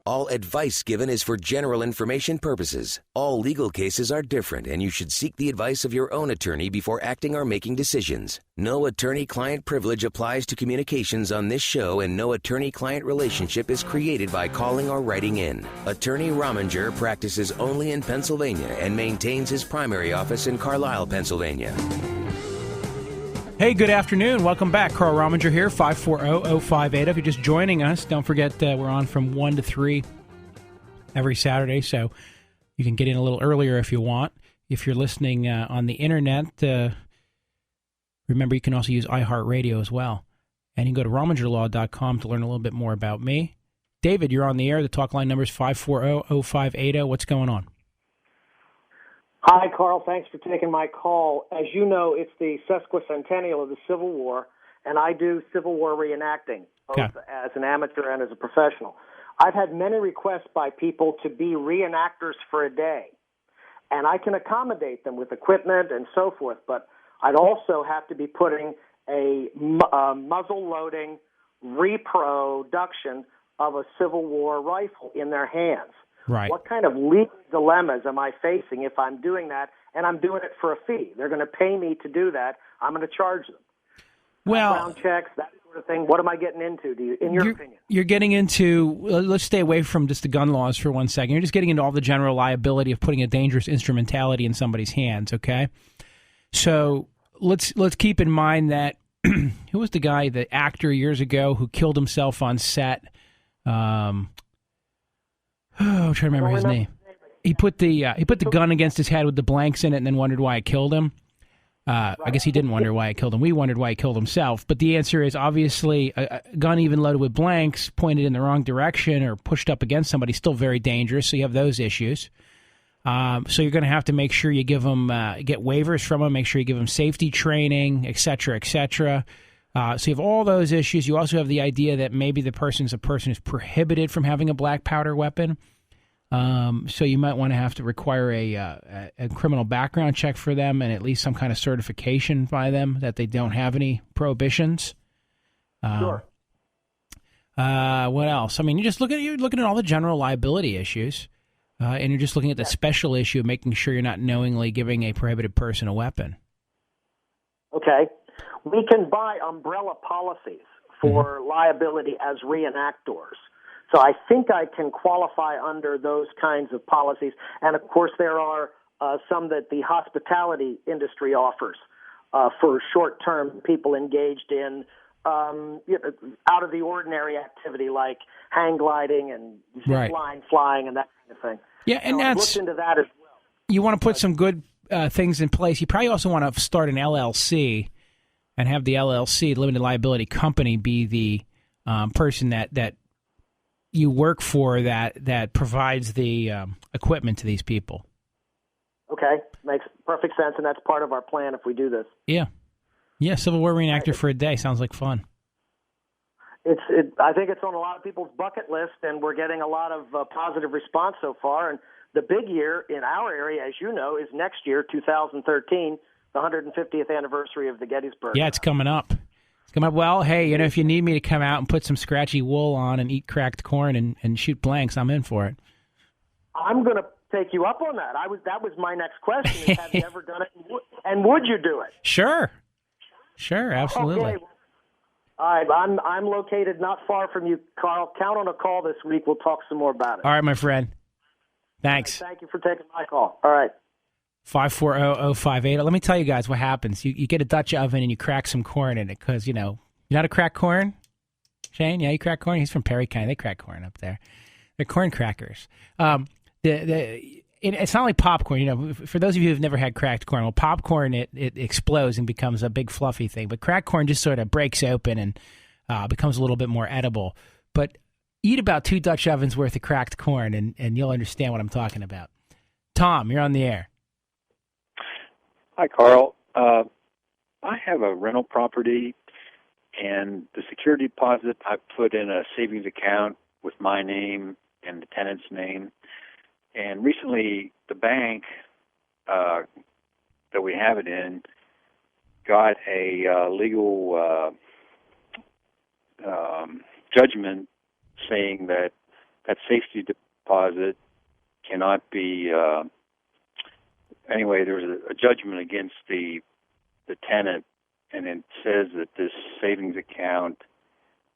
All advice given is for general information purposes. All legal cases are different, and you should seek the advice of your own attorney before acting or making decisions. No attorney-client privilege applies to communications on this show, and no attorney-client relationship is created by calling or writing in. Attorney Rominger practices only in Pennsylvania and maintains his primary office in Carlisle, Pennsylvania. Hey, good afternoon. Welcome back. Carl Rominger here, 540-0580. If you're just joining us, don't forget we're on from 1 to 3 every Saturday, so you can get in a little earlier if you want. If you're listening on the Internet, remember you can also use iHeartRadio as well. And you can go to romingerlaw.com to learn a little bit more about me. David, you're on the air. The talk line number is 540-0580. What's going on? Hi, Carl. Thanks for taking my call. As you know, it's the sesquicentennial of the Civil War, and I do Civil War reenacting, both as an amateur and as a professional. I've had many requests by people to be reenactors for a day, and I can accommodate them with equipment and so forth, but I'd also have to be putting a muzzle-loading reproduction of a Civil War rifle in their hands. Right. What kind of legal dilemmas am I facing if I'm doing that, and I'm doing it for a fee? They're going to pay me to do that. I'm going to charge them. Well, background checks, that sort of thing. What am I getting into, in your opinion? You're getting into, let's stay away from just the gun laws for 1 second. You're just getting into all the general liability of putting a dangerous instrumentality in somebody's hands, okay? So let's keep in mind that, who was the guy, the actor years ago who killed himself on set? I'm trying to remember his name. He put the gun against his head with the blanks in it and then wondered why it killed him. I guess he didn't wonder why it killed him. We wondered why it killed himself. But the answer is obviously a gun even loaded with blanks pointed in the wrong direction or pushed up against somebody is still very dangerous. So you have those issues. So you're going to have to make sure you give them, get waivers from them, make sure you give them safety training, et cetera, et cetera. So you have all those issues. You also have the idea that maybe the person's a person who's prohibited from having a black powder weapon. So you might want to have to require a criminal background check for them and at least some kind of certification by them that they don't have any prohibitions. Sure. What else? I mean, you're looking at all the general liability issues, and you're just looking at the special issue of making sure you're not knowingly giving a prohibited person a weapon. Okay. We can buy umbrella policies for liability as reenactors. So I think I can qualify under those kinds of policies. And, of course, there are some that the hospitality industry offers for short-term people engaged in out-of-the-ordinary activity like hang gliding and zip line flying and that kind of thing. Yeah, and I've looked into that as well. You want to put some good things in place. You probably also want to start an LLC and have the LLC, limited liability company, be the person that you work for that provides the equipment to these people. Okay, makes perfect sense, and that's part of our plan if we do this. Yeah, Civil War reenactor for a day sounds like fun. I think it's on a lot of people's bucket list, and we're getting a lot of positive response so far. And the big year in our area, as you know, is next year, 2013. The 150th anniversary of the Gettysburg. Yeah, it's coming up. Well, hey, if you need me to come out and put some scratchy wool on and eat cracked corn and shoot blanks, I'm in for it. I'm going to take you up on that. That was my next question. Is, have you ever done it? And would you do it? Sure, absolutely. Okay. All right, I'm located not far from you, Carl. Count on a call this week. We'll talk some more about it. All right, my friend. Thanks. Right, thank you for taking my call. All right. 540-0580. Let me tell you guys what happens. You get a Dutch oven and you crack some corn in it because, you know how to crack corn? Shane, yeah, you crack corn? He's from Perry County. They crack corn up there. They're corn crackers. It's not like popcorn. For those of you who've never had cracked corn, well, popcorn, it explodes and becomes a big fluffy thing. But cracked corn just sort of breaks open and becomes a little bit more edible. But eat about 2 Dutch ovens worth of cracked corn and you'll understand what I'm talking about. Tom, you're on the air. Hi, Carl. I have a rental property, and the security deposit I put in a savings account with my name and the tenant's name. And recently, the bank that we have it in got a legal judgment saying that that safety deposit cannot be. Anyway, there was a judgment against the tenant, and it says that this savings account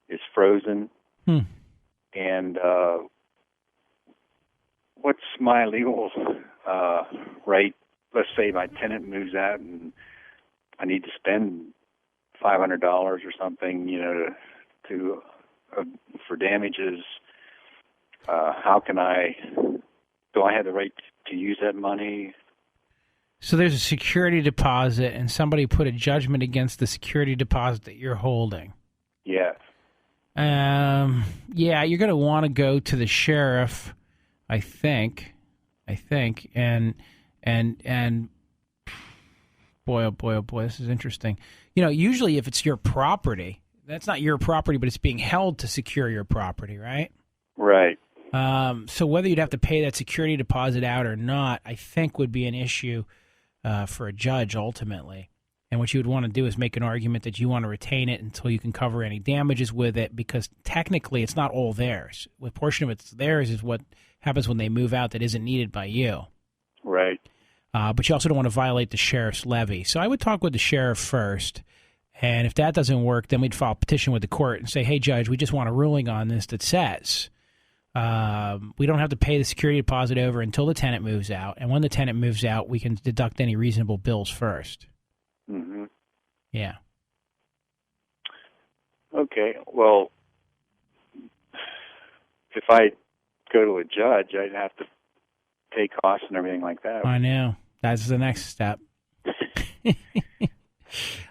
is frozen. And what's my legal right? Let's say my tenant moves out and I need to spend $500 or something, to for damages. How can do I have the right to use that money? So there's a security deposit, and somebody put a judgment against the security deposit that you're holding. Yes. Yeah, you're going to want to go to the sheriff, I think, and boy, oh boy, this is interesting. Usually if it's your property, that's not your property, but it's being held to secure your property, right? Right. So whether you'd have to pay that security deposit out or not, I think would be an issue for a judge ultimately. And what you would want to do is make an argument that you want to retain it until you can cover any damages with it, because technically it's not all theirs. A portion of it's theirs is what happens when they move out that isn't needed by you. Right. But you also don't want to violate the sheriff's levy. So I would talk with the sheriff first, and if that doesn't work, then we'd file a petition with the court and say, hey, Judge, we just want a ruling on this that says we don't have to pay the security deposit over until the tenant moves out, and when the tenant moves out, we can deduct any reasonable bills first. Mm-hmm. Yeah. Okay. Well, if I go to a judge, I'd have to pay costs and everything like that. I know. That's the next step.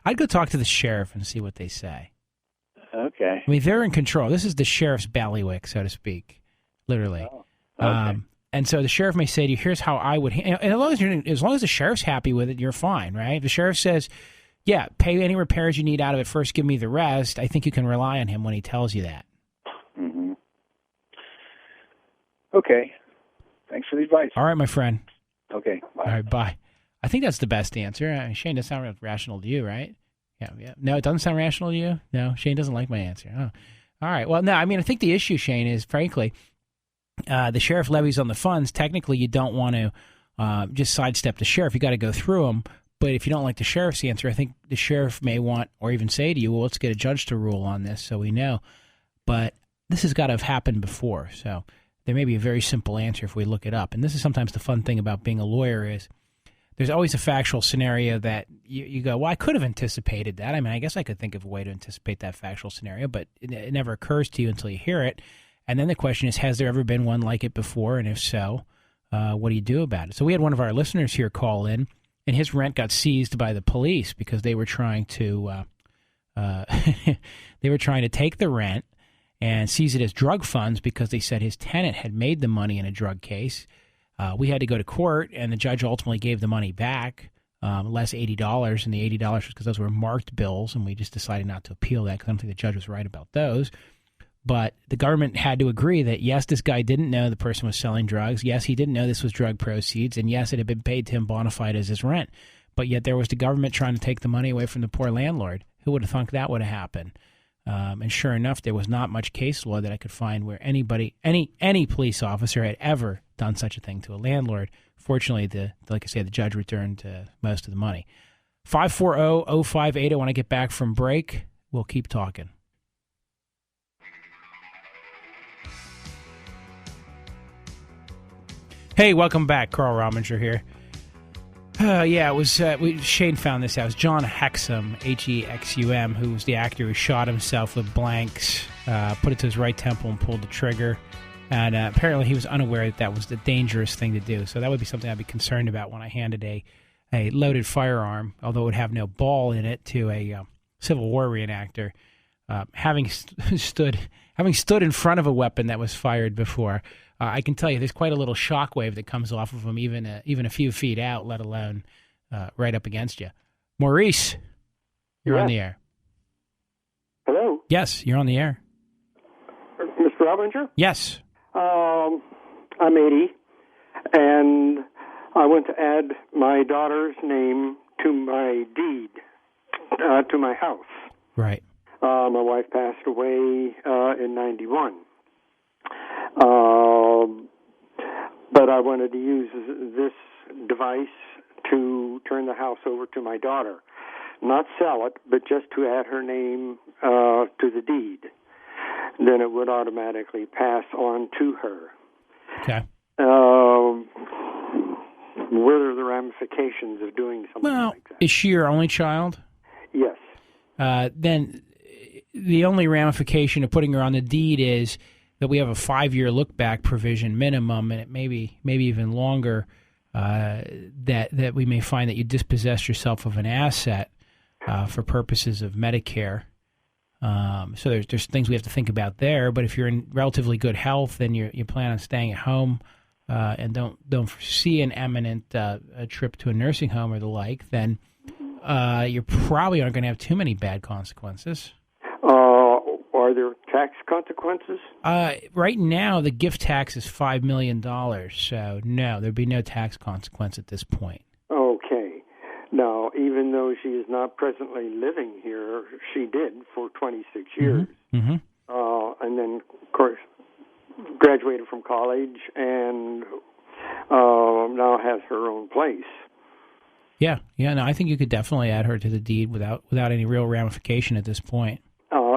I'd go talk to the sheriff and see what they say. Okay. I mean, they're in control. This is the sheriff's bailiwick, so to speak, literally. Oh, okay. And so the sheriff may say to you, here's how I would, and as long as the sheriff's happy with it, you're fine, right? If the sheriff says, yeah, pay any repairs you need out of it first, give me the rest, I think you can rely on him when he tells you that. Mm-hmm. Okay. Thanks for the advice. All right, my friend. Okay, bye. All right, bye. I think that's the best answer. I mean, Shane, doesn't sound rational to you, right? Yeah. No, it doesn't sound rational to you? No, Shane doesn't like my answer. Oh. All right. Well, no, I mean, I think the issue, Shane, is, frankly, the sheriff levies on the funds. Technically, you don't want to just sidestep the sheriff. You got to go through him. But if you don't like the sheriff's answer, I think the sheriff may want, or even say to you, well, let's get a judge to rule on this so we know. But this has got to have happened before. So there may be a very simple answer if we look it up. And this is sometimes the fun thing about being a lawyer is there's always a factual scenario that you go, well, I could have anticipated that. I mean, I guess I could think of a way to anticipate that factual scenario, but it never occurs to you until you hear it. And then the question is, has there ever been one like it before? And if so, what do you do about it? So we had one of our listeners here call in, and his rent got seized by the police because they were trying to take the rent and seize it as drug funds because they said his tenant had made the money in a drug case. We had to go to court, and the judge ultimately gave the money back, less $80, and the $80 was because those were marked bills, and we just decided not to appeal that because I don't think the judge was right about those. But the government had to agree that, yes, this guy didn't know the person was selling drugs. Yes, he didn't know this was drug proceeds. And yes, it had been paid to him bona fide as his rent. But yet there was the government trying to take the money away from the poor landlord. Who would have thunk that would have happened? And sure enough, there was not much case law that I could find where any police officer had ever done such a thing to a landlord. Fortunately, like I say, the judge returned most of the money. 540-0580. When I get back from break, we'll keep talking. Hey, welcome back. Carl Rominger here. It was Shane found this out. It was John Hexum, Hexum, who was the actor who shot himself with blanks, put it to his right temple and pulled the trigger. And apparently he was unaware that was the dangerous thing to do. So that would be something I'd be concerned about when I handed a loaded firearm, although it would have no ball in it, to a Civil War reenactor. Having stood in front of a weapon that was fired before, I can tell you there's quite a little shockwave that comes off of them, even a few feet out, let alone right up against you. Maurice, you're on the air. Hello? Yes, you're on the air. Mr. Robinger? Yes. I'm 80, and I want to add my daughter's name to my deed, to my house. My wife passed away in 91. but I wanted to use this device to turn the house over to my daughter. Not sell it, but just to add her name to the deed. Then it would automatically pass on to her. Okay. What are the ramifications of doing something like that? Is she your only child? Yes. Then the only ramification of putting her on the deed is that we have a 5-year look-back provision minimum, and it may be even longer, that we may find that you dispossessed yourself of an asset for purposes of Medicare. So there's things we have to think about there. But if you're in relatively good health and you plan on staying at home and don't foresee an imminent trip to a nursing home or the like, then you probably aren't going to have too many bad consequences. Are there tax consequences? Right now, the gift tax is $5 million. So no, there'd be no tax consequence at this point. Okay. Now, even though she is not presently living here, she did for 26 years. Mm-hmm. And then, of course, graduated from college and now has her own place. Yeah. No, I think you could definitely add her to the deed without any real ramification at this point.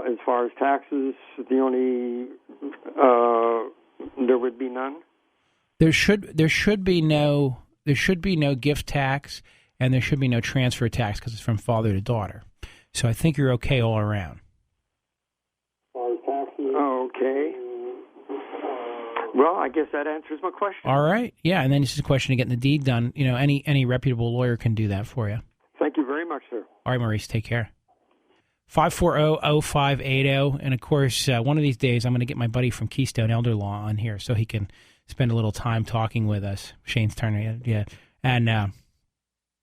As far as taxes, the only there would be none. There should be no gift tax, and there should be no transfer tax because it's from father to daughter. So I think you're okay all around. Okay. Well, I guess that answers my question. All right. Yeah, and then it's just a question of getting the deed done. You know, any reputable lawyer can do that for you. Thank you very much, sir. All right, Maurice, take care. 540-0580. And, of course, one of these days I'm going to get my buddy from Keystone Elder Law on here so he can spend a little time talking with us. Shane's Turner, yeah. And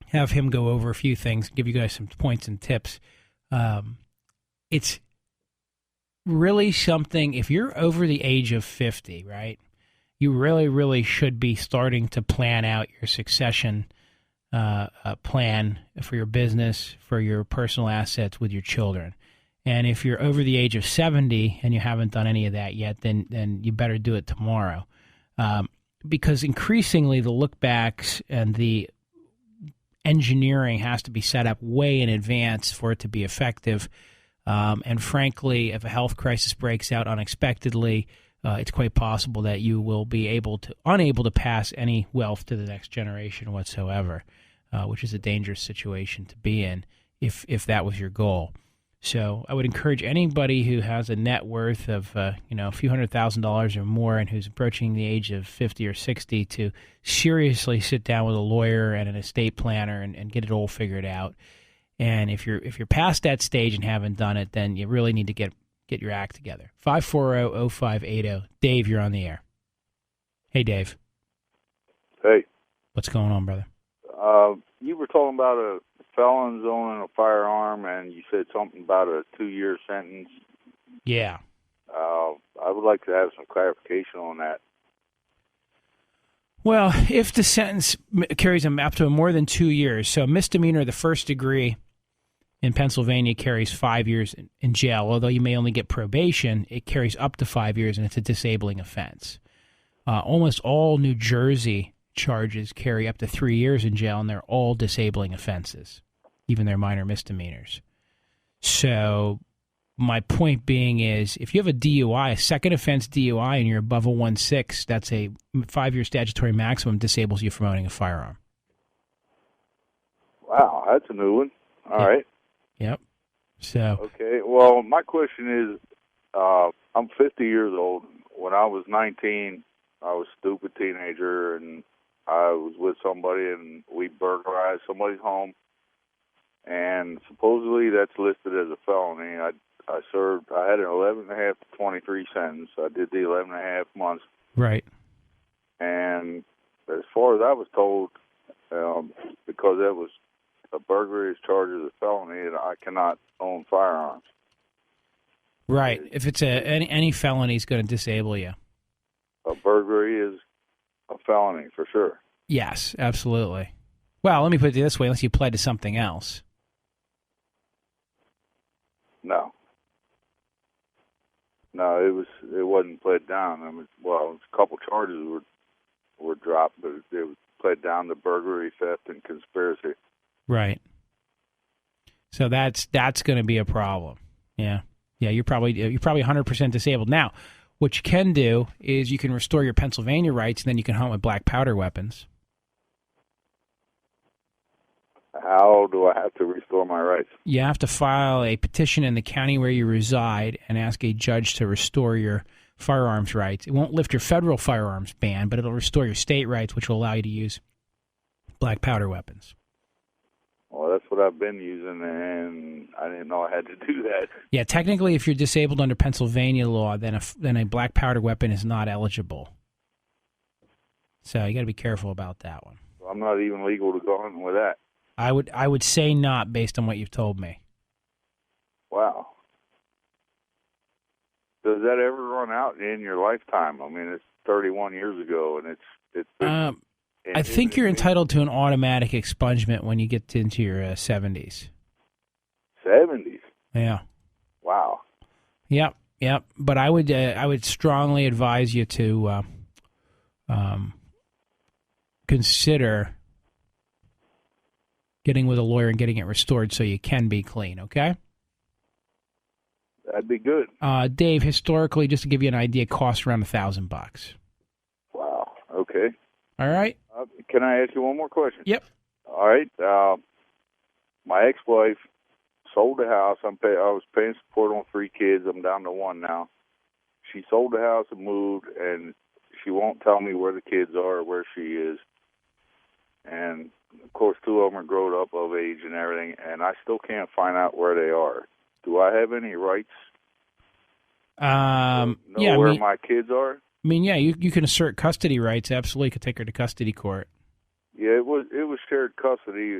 have him go over a few things, give you guys some points and tips. It's really something, if you're over the age of 50, right, you really, really should be starting to plan out your succession plan for your business, for your personal assets with your children. And if you're over the age of 70 and you haven't done any of that yet, then you better do it tomorrow. Because increasingly the look-backs and the engineering has to be set up way in advance for it to be effective. And frankly, if a health crisis breaks out unexpectedly, it's quite possible that you will be unable to pass any wealth to the next generation whatsoever, which is a dangerous situation to be in if that was your goal. So I would encourage anybody who has a net worth of a few $100,000 or more and who's approaching the age of 50 or 60 to seriously sit down with a lawyer and an estate planner and get it all figured out. And if you're past that stage and haven't done it, then you really need to get your act together. 540-0580. Dave, you're on the air. Hey, Dave. Hey. What's going on, brother? You were talking about a felons owning a firearm, and you said something about a 2-year sentence. Yeah. I would like to have some clarification on that. Well, if the sentence carries them up to more than 2 years, so a misdemeanor of the first degree in Pennsylvania carries 5 years in jail. Although you may only get probation, it carries up to 5 years, and it's a disabling offense. Almost all New Jersey charges carry up to 3 years in jail, and they're all disabling offenses, even their minor misdemeanors. So my point being is, if you have a DUI, a second offense DUI, and you're above a 1.6, that's a 5-year statutory maximum, disables you from owning a firearm. Wow, that's a new one. All right. Yep. So. Okay. Well, my question is, I'm 50 years old. When I was 19, I was a stupid teenager, and I was with somebody, and we burglarized somebody's home. And supposedly that's listed as a felony. I had an 11.5 to 23 sentence. I did the 11.5 months. Right. And as far as I was told, because that was a burglary is charged as a felony, and I cannot own firearms. Right. If it's any felony, is going to disable you. A burglary is a felony for sure. Yes, absolutely. Well, let me put it this way: unless you pled to something else. No, it wasn't pled down. I mean, well, a couple charges were were dropped, but it was pled down to burglary, theft, and conspiracy. Right. So that's going to be a problem. Yeah. Yeah, you're probably 100% disabled. Now, what you can do is you can restore your Pennsylvania rights, and then you can hunt with black powder weapons. How do I have to restore my rights? You have to file a petition in the county where you reside and ask a judge to restore your firearms rights. It won't lift your federal firearms ban, but it'll restore your state rights, which will allow you to use black powder weapons. Well, that's what I've been using, and I didn't know I had to do that. Yeah, technically, if you're disabled under Pennsylvania law, then a black powder weapon is not eligible. So you got to be careful about that one. So I'm not even legal to go hunting with that. I would say not, based on what you've told me. Wow. Does that ever run out in your lifetime? I mean, it's 31 years ago, and I think you're entitled to an automatic expungement when you get into your 70s. 70s? Yeah. Wow. Yep. But I would strongly advise you to consider getting with a lawyer and getting it restored so you can be clean, okay? That'd be good. Dave, historically, just to give you an idea, it costs around $1,000. Wow. Okay. All right. Can I ask you one more question? Yep. All right. My ex-wife sold the house. I was paying support on 3 kids. I'm down to 1 now. She sold the house and moved, and she won't tell me where the kids are or where she is. And, of course, 2 of them are grown up of age and everything, and I still can't find out where they are. Do I have any rights to know where my kids are? I mean, yeah, you can assert custody rights. Absolutely, you could take her to custody court. Yeah, it was shared custody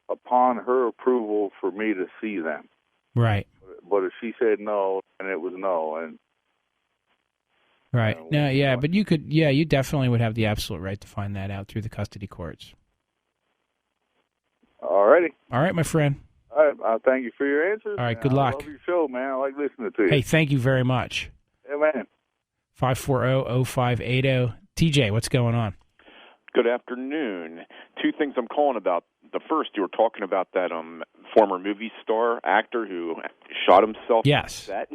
upon her approval for me to see them. Right. But if she said no, and it was no, and right. No, yeah, but you could, yeah, you definitely would have the absolute right to find that out through the custody courts. All righty. All right, my friend. All right, I thank you for your answers. All right, good luck. I love your show, man. I like listening to you. Hey, thank you very much. Yeah, man. 540-0580. TJ, what's going on? Good afternoon. 2 things I'm calling about. The first, you were talking about that former movie star actor who shot himself. Yes. On set.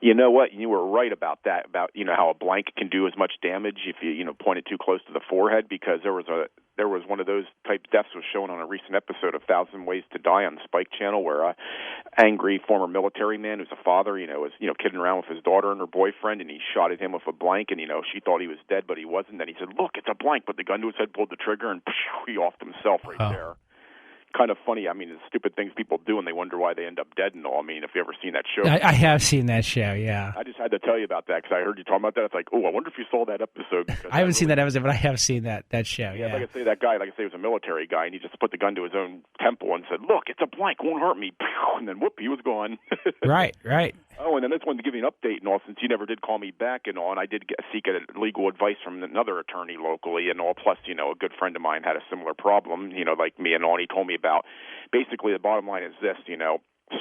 You know what? You were right about that, about, how a blank can do as much damage if you, point it too close to the forehead, because there was one of those type deaths was shown on a recent episode of 1,000 Ways to Die on the Spike Channel, where a angry former military man who's a father, was, kidding around with his daughter and her boyfriend, and he shot at him with a blank, and, she thought he was dead, but he wasn't. Then he said, "Look, it's a blank," put the gun to his head, pulled the trigger, and he offed himself right there. Kind of funny. I mean, the stupid things people do, and they wonder why they end up dead and all. I mean, if you ever seen that show. I have seen that show, yeah. I just had to tell you about that because I heard you talking about that. It's like, I wonder if you saw that episode. I haven't seen that episode, but I have seen that show, yeah. Like I say, that guy, he was a military guy, and he just put the gun to his own temple and said, "Look, it's a blank, won't hurt me." And then, whoop, he was gone. Right. Oh, and then I just wanted to give you an update and all, since you never did call me back and all, and I did seek legal advice from another attorney locally and all, plus, a good friend of mine had a similar problem, like me and all, and he told me about, basically the bottom line is this,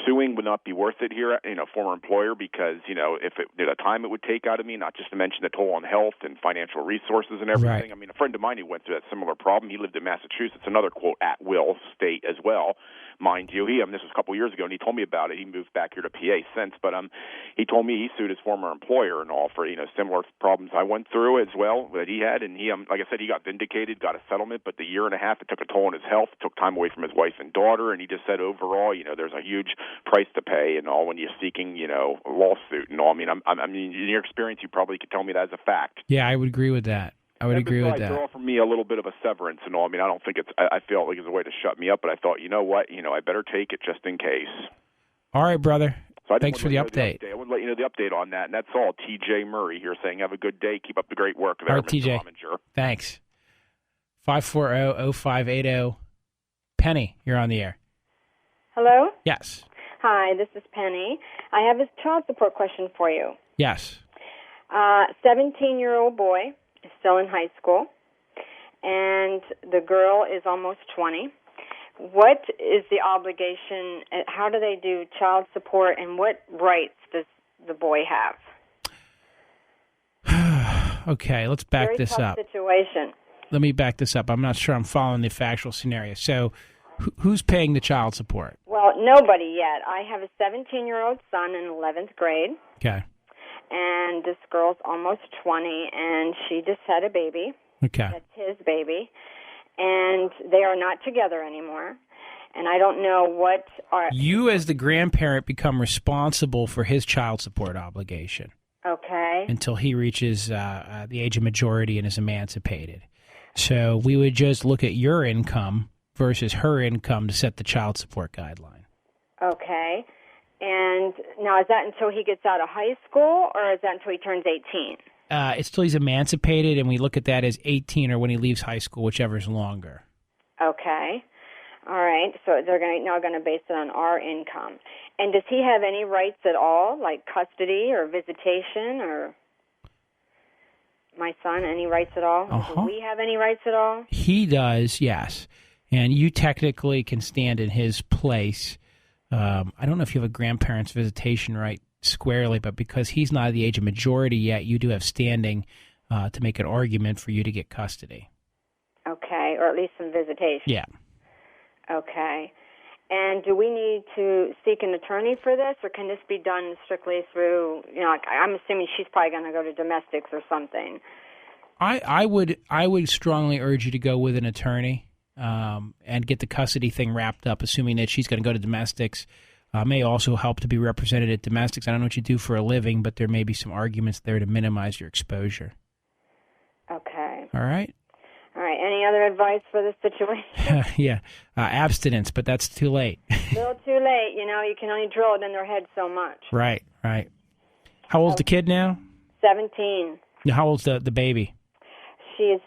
suing would not be worth it here, former employer, because, if the time it would take out of me, not just to mention the toll on health and financial resources and everything. Right. I mean, a friend of mine who went through that similar problem, he lived in Massachusetts, another, quote, at-will state as well, mind you. This was a couple of years ago, and he told me about it. He moved back here to PA since, but he told me he sued his former employer and all for, similar problems I went through as well that he had, and he, like I said, he got vindicated, got a settlement, but the year and a half, it took a toll on his health, took time away from his wife and daughter, and he just said overall, there's a huge price to pay and all when you're seeking, a lawsuit and all. I mean, in your experience, you probably could tell me that as a fact. Yeah, I would agree with that. They're offering me a little bit of a severance and all. I mean, I don't think I feel like it's a way to shut me up, but I thought, you know what, I better take it just in case. All right, brother. So thanks for the update. I want to let you know the update on that, and that's all. TJ Murray here saying, have a good day. Keep up the great work there, all right, Mr. TJ. Rominger. Thanks. 540-0580. Penny, you're on the air. Hello? Yes. Hi, this is Penny. I have a child support question for you. Yes. 17-year-old boy is still in high school, and the girl is almost 20. What is the obligation? How do they do child support, and what rights does the boy have? Okay, let's back Very this tough up. Situation. Let me back this up. I'm not sure I'm following the factual scenario. So who's paying the child support? Well, nobody yet. I have a 17-year-old son in 11th grade. Okay. And this girl's almost 20, and she just had a baby. Okay. That's his baby. And they are not together anymore. And I don't know what are... You, as the grandparent, become responsible for his child support obligation. Okay. Until he reaches the age of majority and is emancipated. So we would just look at your income versus her income to set the child support guideline. Okay. And now, is that until he gets out of high school, or is that until he turns 18? It's till he's emancipated, and we look at that as 18 or when he leaves high school, whichever is longer. Okay. All right. So they're now going to base it on our income. And does he have any rights at all, like custody or visitation, or my son, any rights at all? Do we have any rights at all? He does, yes. And you technically can stand in his place. I don't know if you have a grandparent's visitation right squarely, but because he's not at the age of majority yet, you do have standing to make an argument for you to get custody. Okay, or at least some visitation. Yeah. Okay. And do we need to seek an attorney for this, or can this be done strictly through, like, I'm assuming she's probably going to go to domestics or something. I would strongly urge you to go with an attorney. And get the custody thing wrapped up, assuming that she's going to go to domestics. May also help to be represented at domestics. I don't know what you do for a living, but there may be some arguments there to minimize your exposure. Okay. All right? All right. Any other advice for this situation? Yeah. Abstinence, but that's too late. A little too late. You can only drill it in their head so much. Right. How old's the kid now? 17. How old's the baby? She is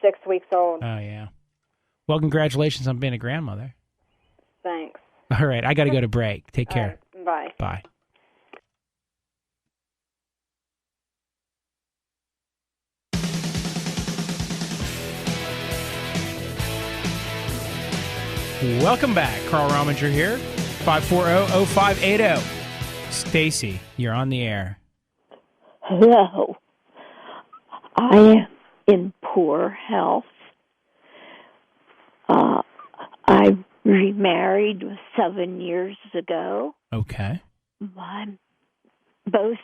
6 weeks old. Oh, yeah. Well, congratulations on being a grandmother. Thanks. All right, I got to go to break. Take care. Right, Bye. bye. Welcome back. Carl Rominger here, 540-0580. Stacy, you're on the air. Hello. I am in poor health. I remarried 7 years ago. Okay. Both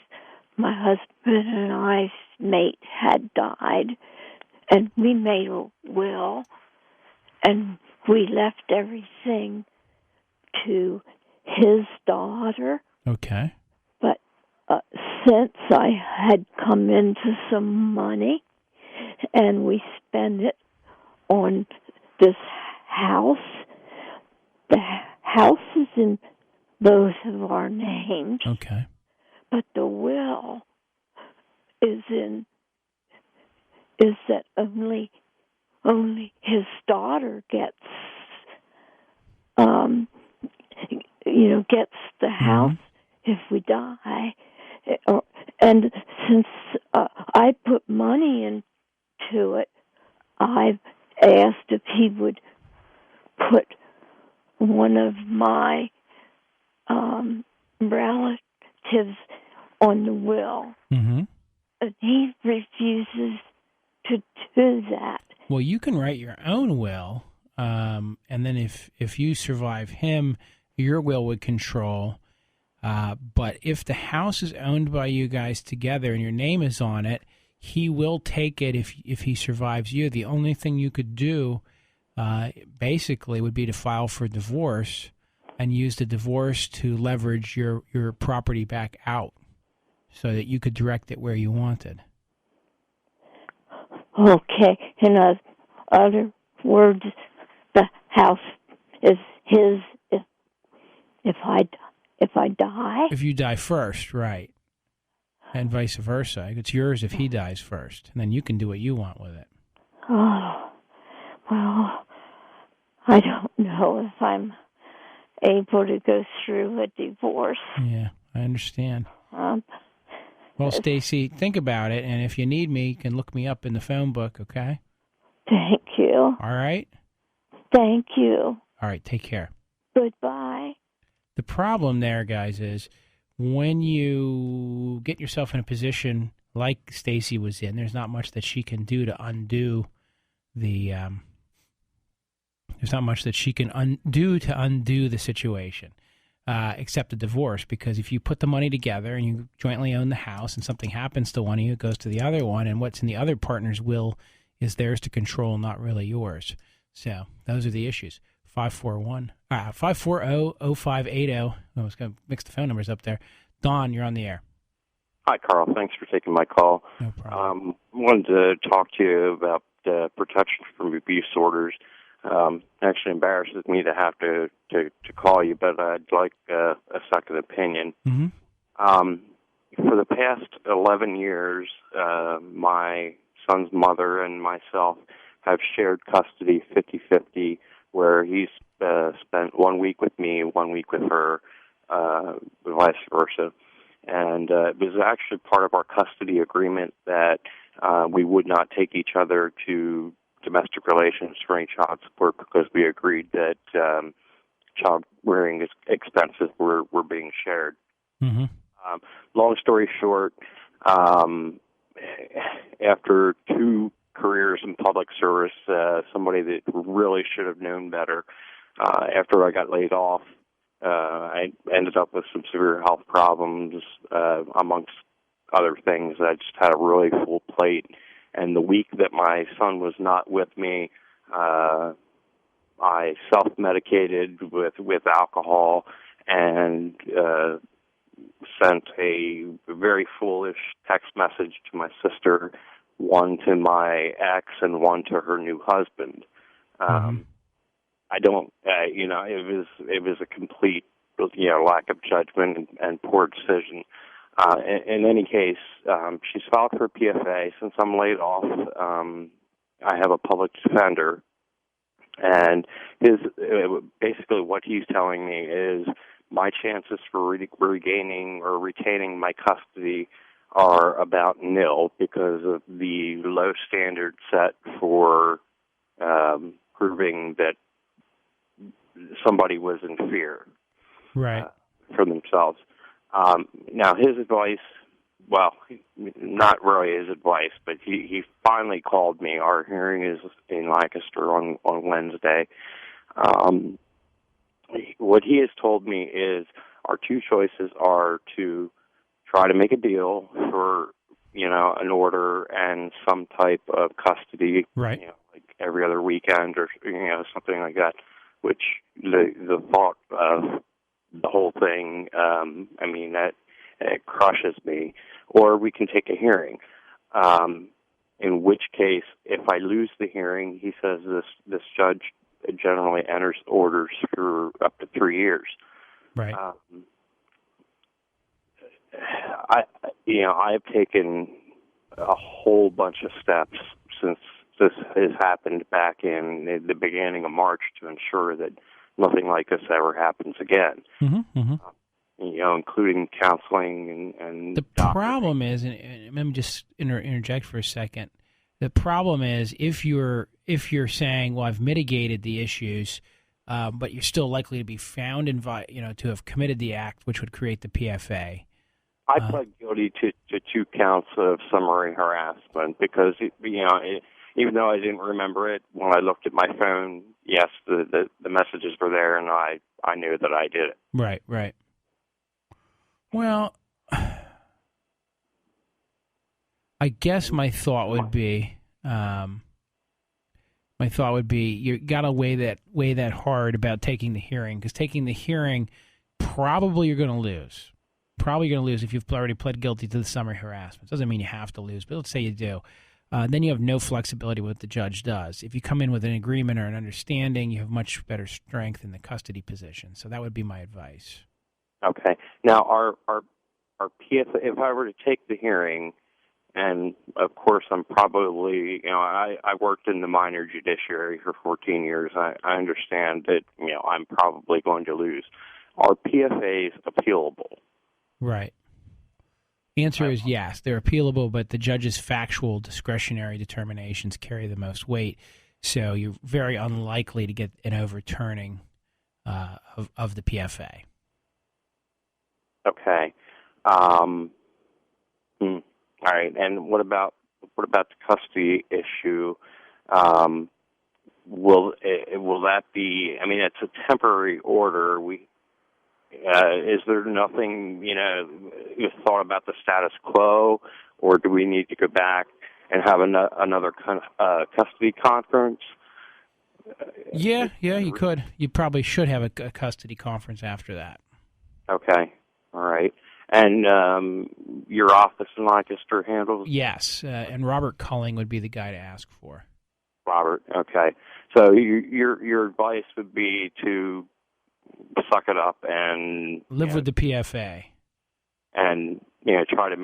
my husband and I's mate had died, and we made a will, and we left everything to his daughter. Okay. But since I had come into some money, and we spent it on this house. The house is in both of our names. Okay. But the will is that only his daughter gets gets the house if we die. And since I put money into it, I've asked if he would put one of my relatives on the will. Mm-hmm. And he refuses to do that. Well, you can write your own will, and then if you survive him, your will would control. But if the house is owned by you guys together and your name is on it, he will take it if he survives you. The only thing you could do basically would be to file for divorce and use the divorce to leverage your property back out so that you could direct it where you wanted. Okay. In other words, the house is his if I die. If you die first, right. And vice versa. It's yours if he dies first. And then you can do what you want with it. Oh, well, I don't know if I'm able to go through a divorce. Yeah, I understand. Well, Stacy, think about it, and if you need me, you can look me up in the phone book, okay? Thank you. All right? Thank you. All right, take care. Goodbye. The problem there, guys, is when you get yourself in a position like Stacy was in, there's not much that she can do to undo the. There's not much that she can undo to undo the situation, except a divorce. Because if you put the money together and you jointly own the house, and something happens to one of you, it goes to the other one, and what's in the other partner's will is theirs to control, not really yours. So those are the issues. 540-0580. I was going to mix the phone numbers up there. Don, you're on the air. Hi, Carl. Thanks for taking my call. No problem. Wanted to talk to you about protection from abuse orders. Actually embarrasses me to have to call you, but I'd like a second opinion. Mm-hmm. For the past 11 years, my son's mother and myself have shared custody 50-50, where he's spent 1 week with me, 1 week with her, vice versa. And it was actually part of our custody agreement that we would not take each other to domestic relations for any child support, because we agreed that child rearing expenses were being shared. Mm-hmm. Long story short, after 2 careers in public service, somebody that really should have known better, after I got laid off, I ended up with some severe health problems, amongst other things. I just had a really full plate. And the week that my son was not with me, I self-medicated with alcohol and sent a very foolish text message to my sister, one to my ex and one to her new husband. I don't, it was a complete, lack of judgment and poor decision. In any case, she's filed for PFA. Since I'm laid off, I have a public defender, and basically what he's telling me is my chances for regaining or retaining my custody are about nil because of the low standard set for proving that somebody was in fear, right, for themselves. Now, his advice, well, not really his advice, but he finally called me. Our hearing is in Lancaster on Wednesday. What he has told me is our 2 choices are to try to make a deal for, an order and some type of custody, right, like every other weekend or, something like that, which the thought of the whole thing, that it crushes me. Or we can take a hearing, in which case, if I lose the hearing, he says this judge generally enters orders for up to 3 years. Right. I've taken a whole bunch of steps since this has happened back in the beginning of March to ensure that nothing like this ever happens again. Mm-hmm, mm-hmm. Including counseling and the problem is, and let me just interject for a second. The problem is if you're saying, well, I've mitigated the issues, but you're still likely to be found to have committed the act, which would create the PFA. I pled guilty to 2 counts of summary harassment because, even though I didn't remember it, when I looked at my phone, yes, the messages were there, and I knew that I did it. Right, right. Well, I guess my thought would be, you got to weigh that hard about taking the hearing, because taking the hearing, probably you're going to lose. Probably you're going to lose if you've already pled guilty to the summary harassment. Doesn't mean you have to lose, but let's say you do. Then you have no flexibility with what the judge does. If you come in with an agreement or an understanding, you have much better strength in the custody position. So that would be my advice. Okay. Now, our PFA, if I were to take the hearing, and of course I'm probably, I worked in the minor judiciary for 14 years. I understand that, I'm probably going to lose. Are PFAs appealable? Right. Answer is yes. They're appealable, but the judge's factual discretionary determinations carry the most weight. So you're very unlikely to get an overturning of the PFA. Okay. All right, and what about the custody issue? Will that be? I mean, it's a temporary order. Is there nothing you thought about the status quo, or do we need to go back and have another custody conference? Yeah, you could. You probably should have a custody conference after that. Okay, all right. And your office in Lancaster handles? Yes, and Robert Culling would be the guy to ask for. Robert, okay. So your advice would be to suck it up and live with the PFA, and try to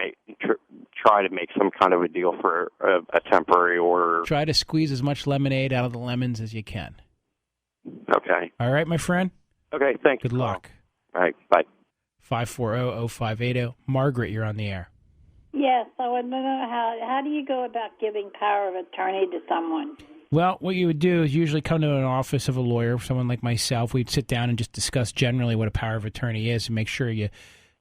make some kind of a deal for a temporary order. Try to squeeze as much lemonade out of the lemons as you can. Okay. All right, my friend. Okay. Thank you. Good luck. All right. Bye. 540-0580. Margaret, you're on the air. Yes, I want to know how do you go about giving power of attorney to someone? Well, what you would do is usually come to an office of a lawyer, someone like myself. We'd sit down and just discuss generally what a power of attorney is and make sure you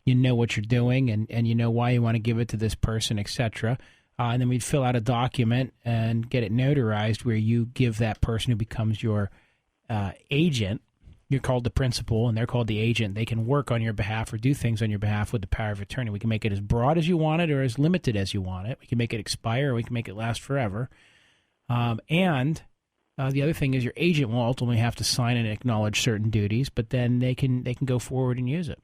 know what you're doing and you know why you want to give it to this person, etc. And then we'd fill out a document and get it notarized where you give that person who becomes your agent. You're called the principal, and they're called the agent. They can work on your behalf or do things on your behalf with the power of attorney. We can make it as broad as you want it or as limited as you want it. We can make it expire or we can make it last forever. And the other thing is your agent will ultimately have to sign and acknowledge certain duties, but then they can go forward and use it.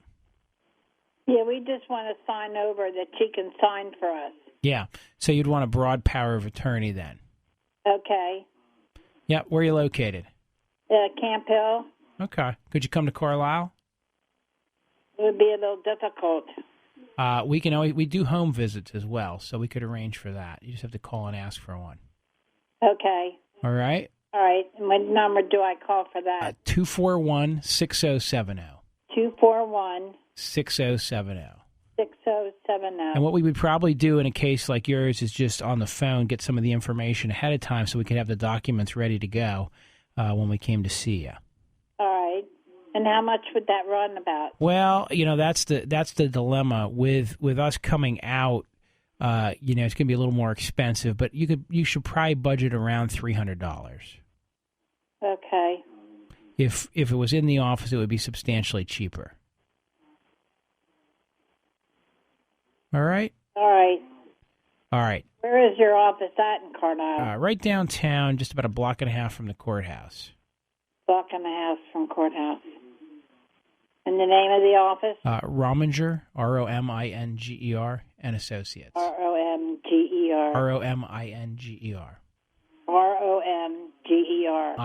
Yeah, we just want to sign over that she can sign for us. Yeah, so you'd want a broad power of attorney then. Okay. Yeah, where are you located? Camp Hill. Okay. Could you come to Carlisle? It would be a little difficult. We do home visits as well, so we could arrange for that. You just have to call and ask for one. Okay. All right. All right. And what number do I call for that? 241-6070. 241-6070. 6070. And And what we would probably do in a case like yours is just on the phone get some of the information ahead of time so we could have the documents ready to go when we came to see you. All right. And how much would that run about? Well, that's the dilemma with us coming out. It's going to be a little more expensive, but you should probably budget around $300. Okay. If it was in the office, it would be substantially cheaper. All right. All right. All right. Where is your office at in Carlisle? Right downtown, just about a block and a half from the courthouse. Block and a half from courthouse. And the name of the office? Rominger, Rominger, and Associates. Rominger. Rominger. Rominger. Inger.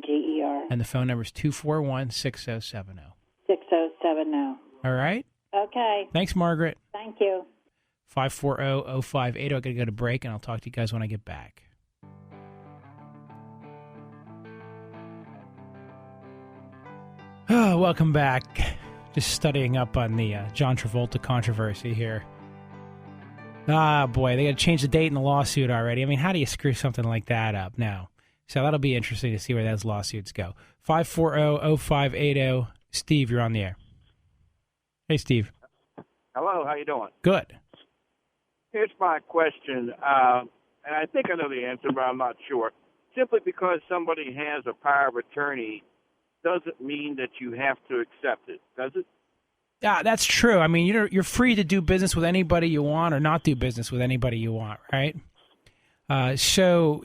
Inger. And the phone number is 241-6070. 6070. All right? Okay. Thanks, Margaret. Thank you. 540-0580. I got to go to break, and I'll talk to you guys when I get back. Oh, welcome back. Just studying up on the John Travolta controversy here. Ah, boy, they got to change the date in the lawsuit already. I mean, how do you screw something like that up now? So that'll be interesting to see where those lawsuits go. 540-0580. Steve, you're on the air. Hey, Steve. Hello, how you doing? Good. Here's my question, and I think I know the answer, but I'm not sure. Simply because somebody has a power of attorney doesn't mean that you have to accept it, does it? Yeah, that's true. I mean, you're free to do business with anybody you want or not do business with anybody you want, right? So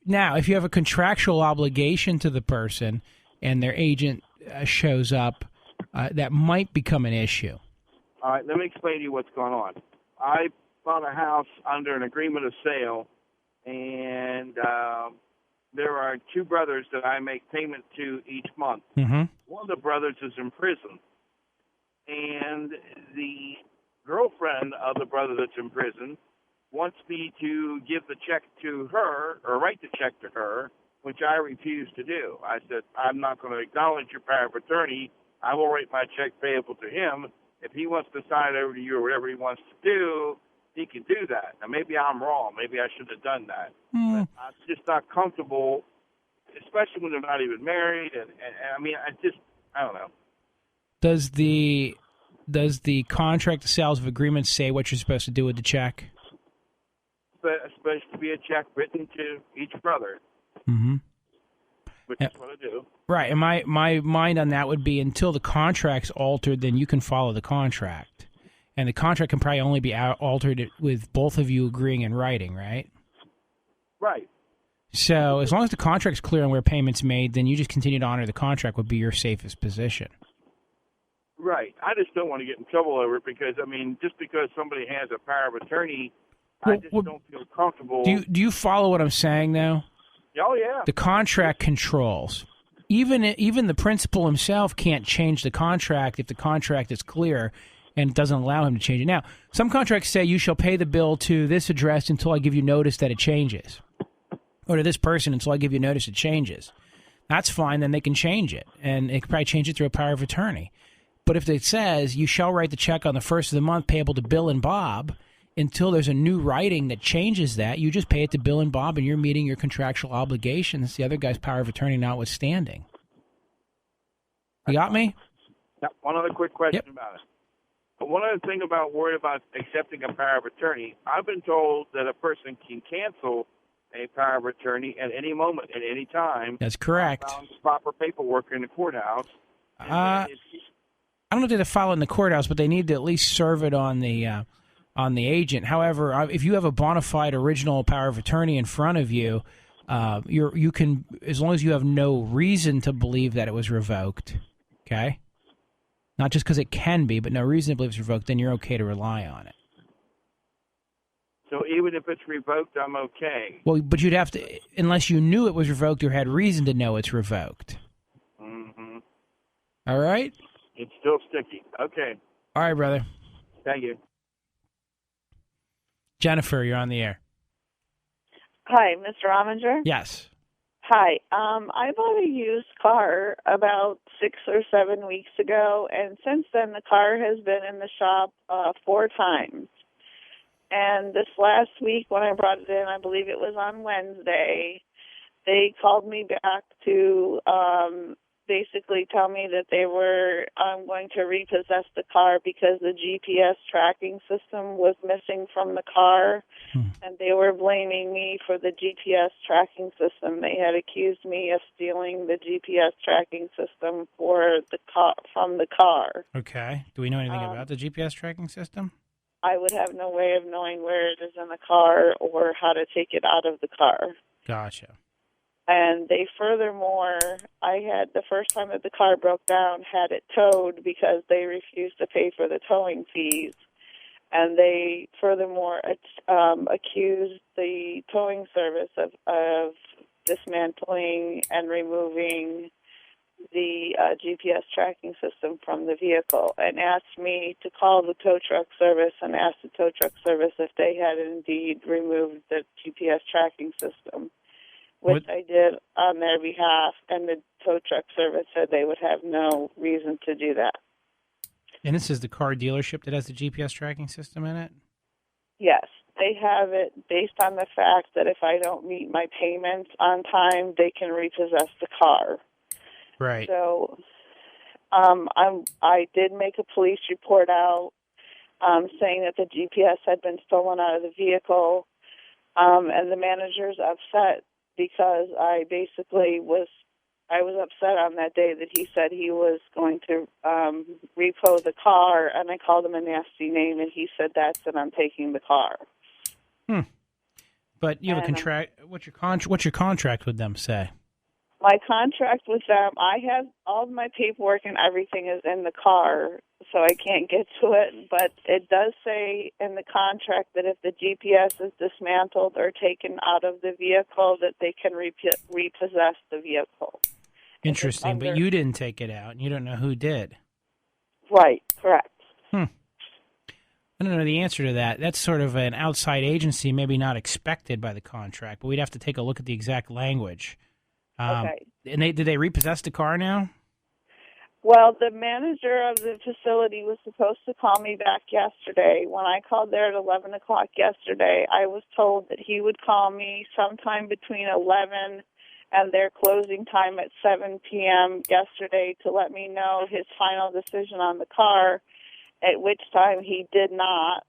now, if you have a contractual obligation to the person and their agent shows up, that might become an issue. All right, let me explain to you what's going on. I bought a house under an agreement of sale, and there are two brothers that I make payment to each month. Mm-hmm. One of the brothers is in prison, and the girlfriend of the brother that's in prison wants me to give the check to her, or write the check to her, which I refuse to do. I said, I'm not going to acknowledge your power of attorney. I will write my check payable to him. If he wants to sign it over to you or whatever he wants to do, he can do that. Now, maybe I'm wrong. Maybe I should have done that. But I'm just not comfortable, especially when they're not even married. And I mean, I don't know. Does the does the contract, the sales of agreement, say what you're supposed to do with the check? It's supposed to be a check written to each brother. Mm-hmm. Which is what I do. Right, and my mind on that would be until the contract's altered, then you can follow the contract. And the contract can probably only be altered with both of you agreeing in writing, right? Right. So as long as the contract's clear on where payment's made, then you just continue to honor the contract would be your safest position. Right. I just don't want to get in trouble over it because, I mean, just because somebody has a power of attorney, I just don't feel comfortable. Do you follow what I'm saying now? Oh, yeah. The contract controls. Even the principal himself can't change the contract if the contract is clear and doesn't allow him to change it. Now, some contracts say you shall pay the bill to this address until I give you notice that it changes, or to this person until I give you notice it changes. That's fine. Then they can change it, and they can probably change it through a power of attorney. But if it says you shall write the check on the first of the month payable to Bill and Bob, until there's a new writing that changes that, you just pay it to Bill and Bob, and you're meeting your contractual obligations, the other guy's power of attorney notwithstanding. You got me? Now, one other quick question about it. One other thing about worried about accepting a power of attorney, I've been told that a person can cancel a power of attorney at any moment, at any time. That's correct. Proper paperwork in the courthouse. I don't know if they have to file it in the courthouse, but they need to at least serve it on the agent. However, if you have a bona fide original power of attorney in front of you, you can, as long as you have no reason to believe that it was revoked, okay? Not just because it can be, but no reason to believe it's revoked, then you're okay to rely on it. So even if it's revoked, I'm okay? Well, but you'd have to, unless you knew it was revoked or had reason to know it's revoked. Mm-hmm. All right? It's still sticky. Okay. All right, brother. Thank you. Jennifer, you're on the air. Hi, Mr. Ominger? Yes. Hi. I bought a used car about 6 or 7 weeks ago, and since then the car has been in the shop 4 times. And this last week when I brought it in, I believe it was on Wednesday, they called me back to basically tell me that they were going to repossess the car because the GPS tracking system was missing from the car, and they were blaming me for the GPS tracking system. They had accused me of stealing the GPS tracking system from the car. Okay. Do we know anything about the GPS tracking system? I would have no way of knowing where it is in the car or how to take it out of the car. Gotcha. And they furthermore, I had the first time that the car broke down, had it towed because they refused to pay for the towing fees. And they furthermore accused the towing service of dismantling and removing the GPS tracking system from the vehicle, and asked me to call the tow truck service and ask the tow truck service if they had indeed removed the GPS tracking system, which I did on their behalf, and the tow truck service said they would have no reason to do that. And this is the car dealership that has the GPS tracking system in it? Yes, they have it based on the fact that if I don't meet my payments on time, they can repossess the car. Right. So I did make a police report out saying that the GPS had been stolen out of the vehicle, and the manager's upset because I was upset on that day that he said he was going to repo the car, and I called him a nasty name, and he said that's and I'm taking the car. But you have a contract. What's your contract with them say? My contract with them, I have all of my paperwork and everything is in the car, so I can't get to it. But it does say in the contract that if the GPS is dismantled or taken out of the vehicle, that they can repossess the vehicle. Interesting, but you didn't take it out, and you don't know who did. Right, correct. I don't know the answer to that. That's sort of an outside agency, maybe not expected by the contract, but we'd have to take a look at the exact language. Okay. And did they repossess the car now? Well, the manager of the facility was supposed to call me back yesterday. When I called there at 11 o'clock yesterday, I was told that he would call me sometime between 11 and their closing time at 7 p.m. yesterday to let me know his final decision on the car. at which time he did not.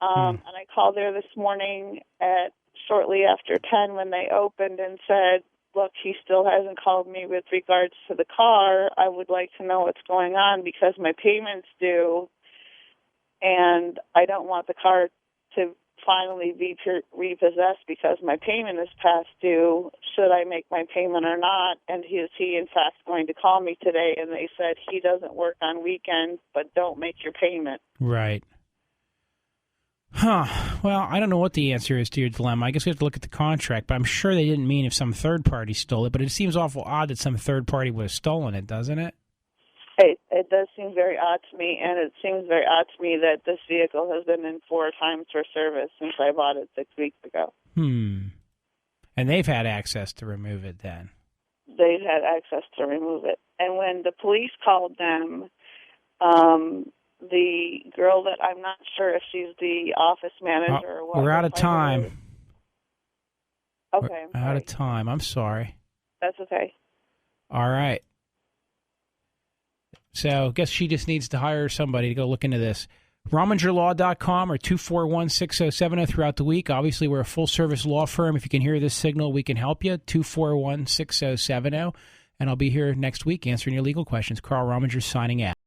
And I called there this morning at shortly after 10 when they opened and said, look, he still hasn't called me with regards to the car. I would like to know what's going on because my payment's due, and I don't want the car to finally be repossessed because my payment is past due. Should I make my payment or not? And is he, in fact, going to call me today? And they said he doesn't work on weekends, but don't make your payment. Right. Huh. Well, I don't know what the answer is to your dilemma. I guess we have to look at the contract, but I'm sure they didn't mean if some third party stole it, but it seems awful odd that some third party would have stolen it, doesn't it? It does seem very odd to me, and it seems very odd to me that this vehicle has been in 4 times for service since I bought it 6 weeks ago. And they've had access to remove it then? They've had access to remove it. And when the police called them, the girl that I'm not sure if she's the office manager or what. We're out of time. Okay. We're out of time. I'm sorry. That's okay. All right. So I guess she just needs to hire somebody to go look into this. RomingerLaw.com or 241-6070 throughout the week. Obviously, we're a full-service law firm. If you can hear this signal, we can help you. 241-6070. And I'll be here next week answering your legal questions. Carl Rominger signing out.